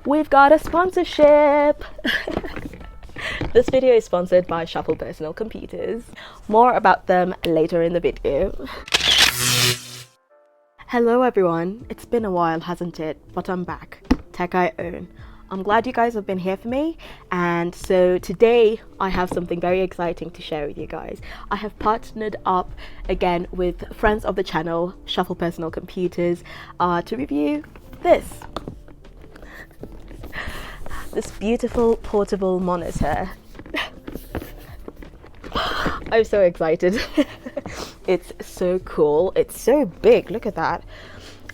we've got a sponsorship. This video is sponsored by Shuffle Personal Computers. More about them later in the video. Hello everyone, it's been a while, hasn't it? But I'm back, Tech I Own. I'm glad you guys have been here for me, and so today I have something very exciting to share with you guys. I have partnered up again with friends of the channel, Shuffle Personal Computers, to review this beautiful portable monitor. I'm so excited. It's so cool. It's so big, look at that.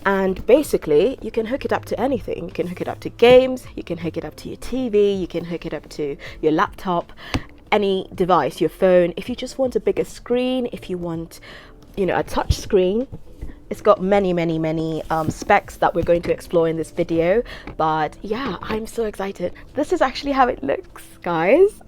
And basically you can hook it up to anything. You can hook it up to games, you can hook it up to your TV, you can hook it up to your laptop, any device, your phone. If you just want a bigger screen, if you want, you know, a touch screen. It's got many specs that we're going to explore in this video, but yeah, I'm so excited. This is actually how it looks, guys.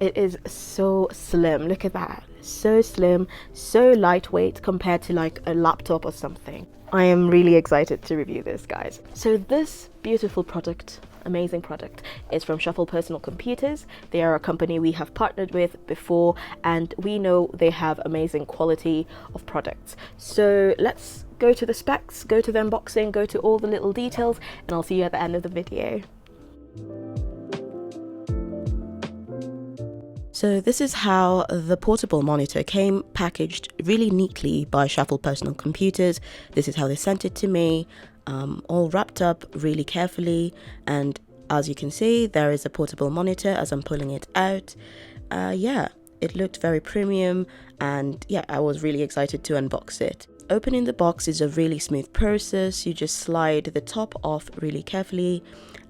It is so slim, look at that. So slim, so lightweight compared to like a laptop or something. I am really excited to review this, guys. So this beautiful product, amazing product, is from Shuffle Personal Computers. They are a company we have partnered with before, and we know they have amazing quality of products. So let's go to the specs, go to the unboxing, go to all the little details, and I'll see you at the end of the video. So this is how the portable monitor came, packaged really neatly by Shuffle Personal Computers. This is how they sent it to me, all wrapped up really carefully, and as you can see, there is a portable monitor as I'm pulling it out. Yeah, it looked very premium, and yeah, I was really excited to unbox it. Opening the box is a really smooth process. You just slide the top off really carefully,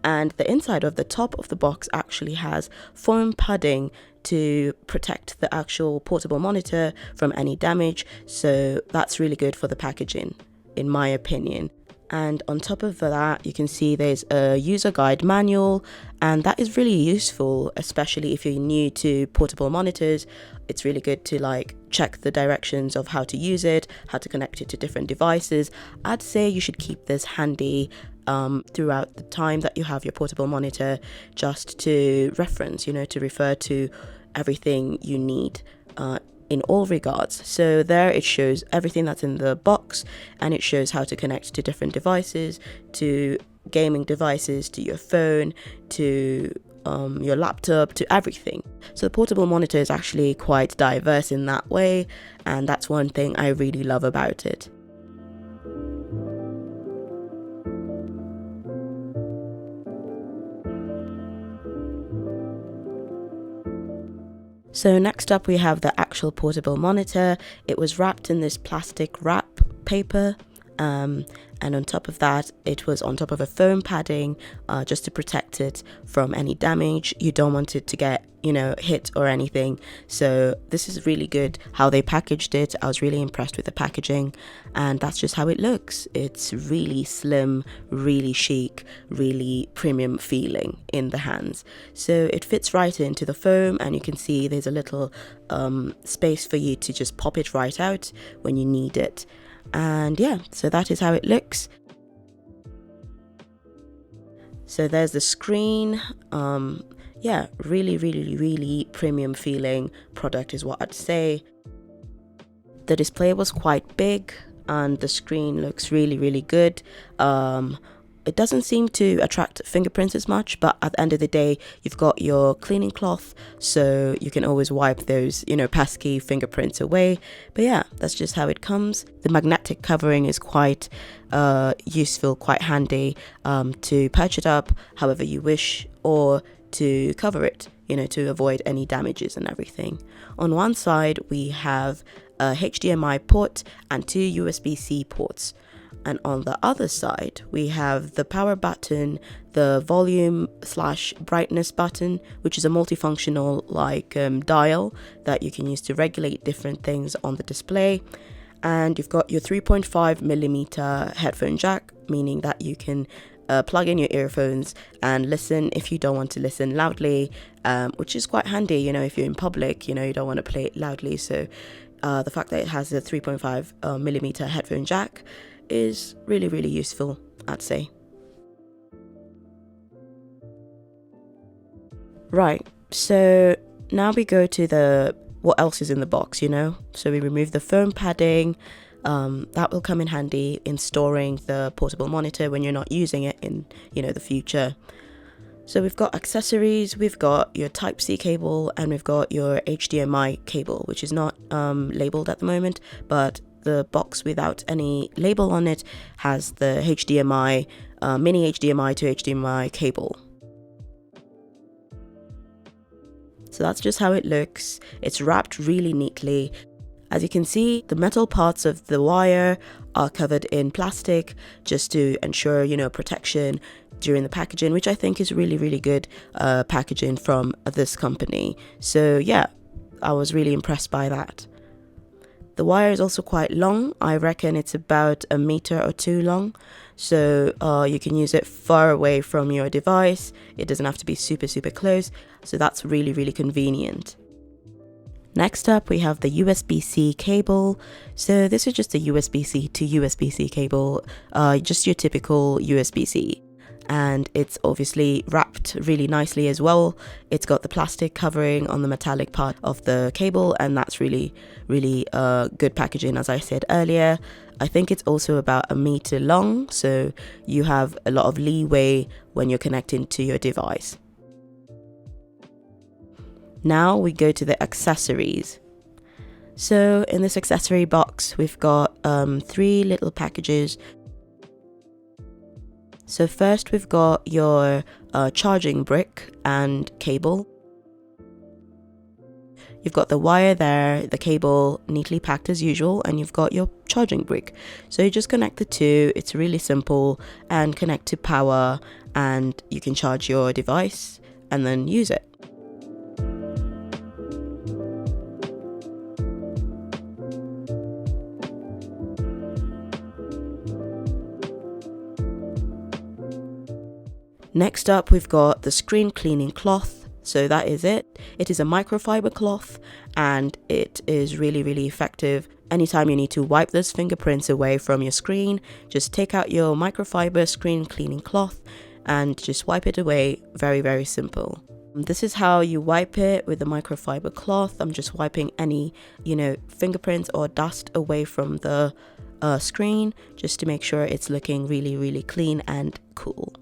and the inside of the top of the box actually has foam padding to protect the actual portable monitor from any damage, so that's really good for the packaging, in my opinion. And on top of that, you can see there's a user guide manual, and that is really useful, especially if you're new to portable monitors. It's really good to like check the directions of how to use it, how to connect it to different devices. I'd say you should keep this handy throughout the time that you have your portable monitor, just to reference, you know, to refer to everything you need in all regards. So there it shows everything that's in the box, and it shows how to connect to different devices, to gaming devices, to your phone, to your laptop, to everything. So the portable monitor is actually quite diverse in that way, and that's one thing I really love about it. So next up we have the actual portable monitor. It was wrapped in this plastic wrap paper, and on top of that it was on top of a foam padding, just to protect it from any damage. You don't want it to get, you know, hit or anything. So this is really good how they packaged it. I was really impressed with the packaging, and that's just how it looks. It's really slim, really chic, really premium feeling in the hands. So it fits right into the foam, and you can see there's a little space for you to just pop it right out when you need it. And yeah, so that is how it looks. So there's the screen. Yeah, really premium feeling product is what I'd say. The display was quite big, and the screen looks really good. It doesn't seem to attract fingerprints as much, but at the end of the day, you've got your cleaning cloth, so you can always wipe those, you know, pesky fingerprints away. But yeah, that's just how it comes. The magnetic covering is quite useful, quite handy to patch it up however you wish, or to cover it, you know, to avoid any damages and everything. On one side, we have a HDMI port and 2 USB-C ports. And on the other side, we have the power button, the volume/brightness button, which is a multifunctional like dial that you can use to regulate different things on the display. And you've got your 3.5mm headphone jack, meaning that you can plug in your earphones and listen if you don't want to listen loudly, which is quite handy, you know, if you're in public, you know, you don't want to play it loudly. So the fact that it has a 3.5mm headphone jack is really useful, I'd say. Right, so now we go to the what else is in the box, So we remove the foam padding. That will come in handy in storing the portable monitor when you're not using it in, the future. So we've got accessories, we've got your Type-C cable, and we've got your HDMI cable, which is not labeled at the moment, but the box without any label on it has the HDMI, mini HDMI to HDMI cable. So that's just how it looks. It's wrapped really neatly. As you can see, the metal parts of the wire are covered in plastic just to ensure, protection during the packaging, which I think is really, really good packaging from this company. So yeah, I was really impressed by that. The wire is also quite long. I reckon it's about 1 meter or 2 long. So you can use it far away from your device. It doesn't have to be super, super close. So that's really, really convenient. Next up, we have the USB-C cable. So this is just a USB-C to USB-C cable, just your typical USB-C. And it's obviously wrapped really nicely as well. It's got the plastic covering on the metallic part of the cable, and that's really, really good packaging, as I said earlier. I think it's also about 1 meter long, so you have a lot of leeway when you're connecting to your device. Now we go to the accessories. So in this accessory box, we've got 3 little packages. So first we've got your charging brick and cable. You've got the wire there, the cable neatly packed as usual, and you've got your charging brick. So you just connect the two. It's really simple, and connect to power, and you can charge your device and then use it. Next up, we've got the screen cleaning cloth. So that is it. It is a microfiber cloth, and it is really, really effective. Anytime you need to wipe those fingerprints away from your screen, just take out your microfiber screen cleaning cloth and just wipe it away. Very, very simple. This is how you wipe it with the microfiber cloth. I'm just wiping any, fingerprints or dust away from the screen, just to make sure it's looking really, really clean and cool.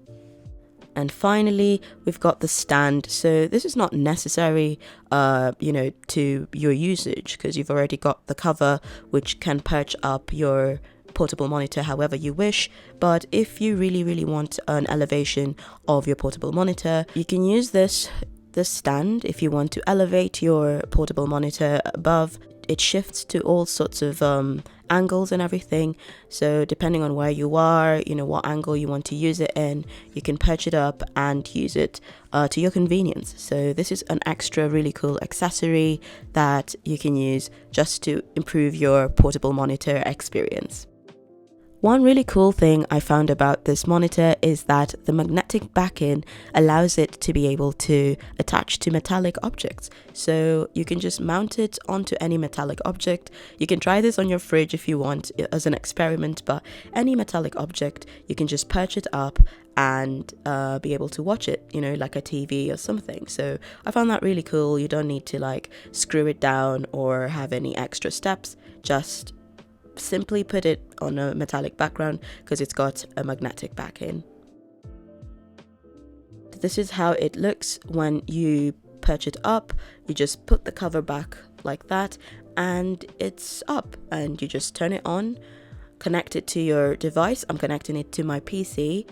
And finally, we've got the stand. So this is not necessary, to your usage, because you've already got the cover, which can perch up your portable monitor however you wish. But if you really, really want an elevation of your portable monitor, you can use this stand. If you want to elevate your portable monitor above, it shifts to all sorts of angles and everything. So depending on where you are, what angle you want to use it in, you can perch it up and use it to your convenience. So this is an extra really cool accessory that you can use just to improve your portable monitor experience. One really cool thing I found about this monitor is that the magnetic backing allows it to be able to attach to metallic objects. So you can just mount it onto any metallic object. You can try this on your fridge if you want as an experiment, but any metallic object, you can just perch it up and be able to watch it, like a TV or something. So I found that really cool. You don't need to screw it down or have any extra steps. Just simply put it on a metallic background because it's got a magnetic backing. This is how it looks when you perch it up. You just put the cover back like that and it's up, and you just turn it on, connect it to your device. I'm connecting it to my PC.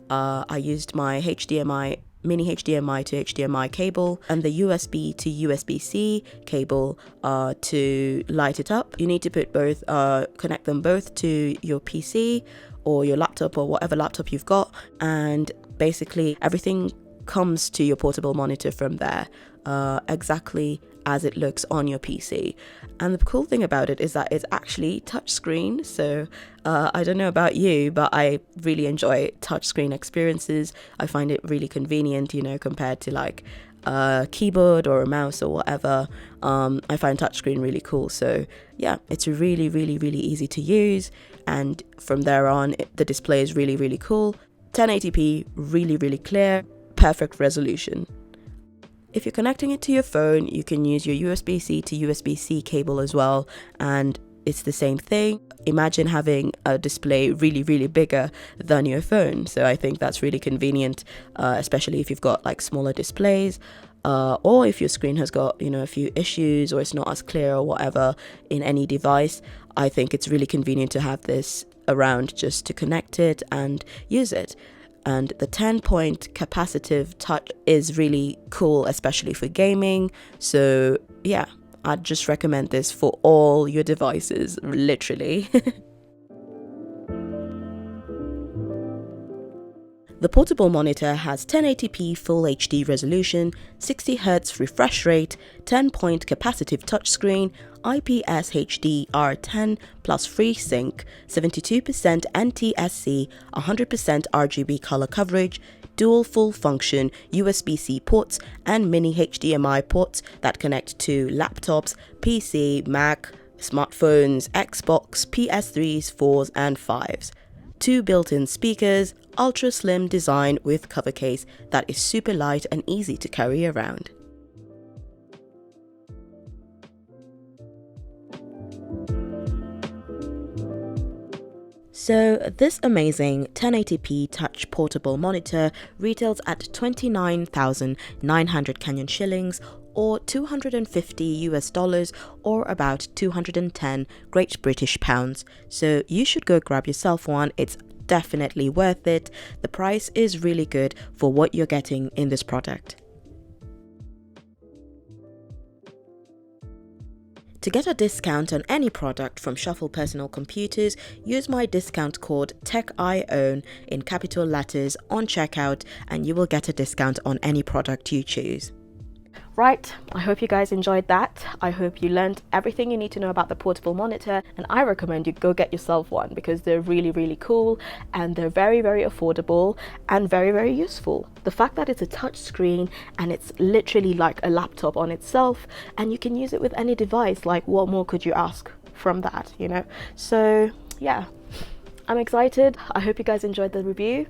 I used my mini HDMI to HDMI cable and the USB to USB-C cable to light it up. You need to put both, connect them both to your PC or your laptop or whatever laptop you've got, and basically everything comes to your portable monitor from there, exactly as it looks on your PC. And the cool thing about it is that it's actually touchscreen. So I don't know about you, but I really enjoy touchscreen experiences. I find it really convenient, compared to a keyboard or a mouse or whatever. I find touchscreen really cool. So yeah, it's really, really, really easy to use. And from there on, the display is really, really cool. 1080p, really, really clear. perfect resolution. If you're connecting it to your phone, you can use your USB-C to USB-C cable as well, and it's the same thing. Imagine having a display really bigger than your phone. So I think that's really convenient, especially if you've got like smaller displays, or if your screen has got, a few issues or it's not as clear or whatever in any device. I think it's really convenient to have this around just to connect it and use it. And the 10-point capacitive touch is really cool, especially for gaming. So yeah, I'd just recommend this for all your devices, literally. The portable monitor has 1080p Full HD resolution, 60Hz refresh rate, 10-point capacitive touchscreen, IPS HDR10 plus FreeSync, 72% NTSC, 100% RGB color coverage, dual full function USB-C ports and mini HDMI ports that connect to laptops, PC, Mac, smartphones, Xbox, PS3s, 4s and 5s. 2 built-in speakers, ultra slim design with cover case that is super light and easy to carry around. So this amazing 1080p touch portable monitor retails at 29,900 Kenyan shillings or $250 or about 210 Great British pounds. So you should go grab yourself one. It's definitely worth it. The price is really good for what you're getting in this product. To get a discount on any product from Shuffle Personal Computers, use my discount code TECHIOWN in capital letters on checkout and you will get a discount on any product you choose. Right, I hope you guys enjoyed that. I hope you learned everything you need to know about the portable monitor, and I recommend you go get yourself one because they're really cool and they're very affordable and very useful. The fact that it's a touch screen and it's literally like a laptop on itself and you can use it with any device, like what more could you ask from that, So yeah, I'm excited. I hope you guys enjoyed the review.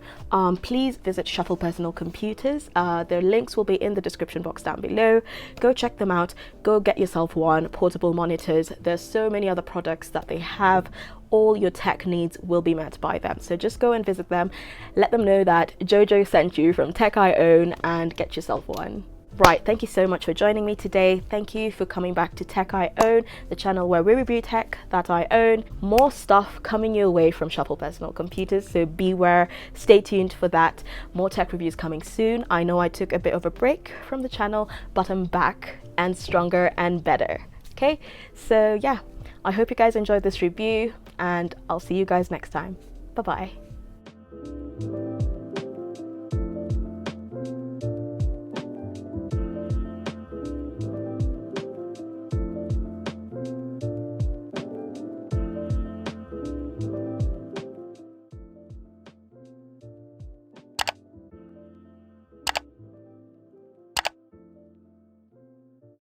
Please visit Shuffle Personal Computers. Their links will be in the description box down below. Go check them out. Go get yourself one. Portable monitors. There's so many other products that they have. All your tech needs will be met by them. So just go and visit them. Let them know that Jojo sent you from Tech I Own and get yourself one. Right, thank you so much for joining me today. Thank you for coming back to Tech I Own, the channel where we review tech that I own. More stuff coming your way from Shuffle Personal Computers, so beware, stay tuned for that. More tech reviews coming soon. I know I took a bit of a break from the channel, but I'm back and stronger and better. Okay, so yeah, I hope you guys enjoyed this review and I'll see you guys next time. Bye bye.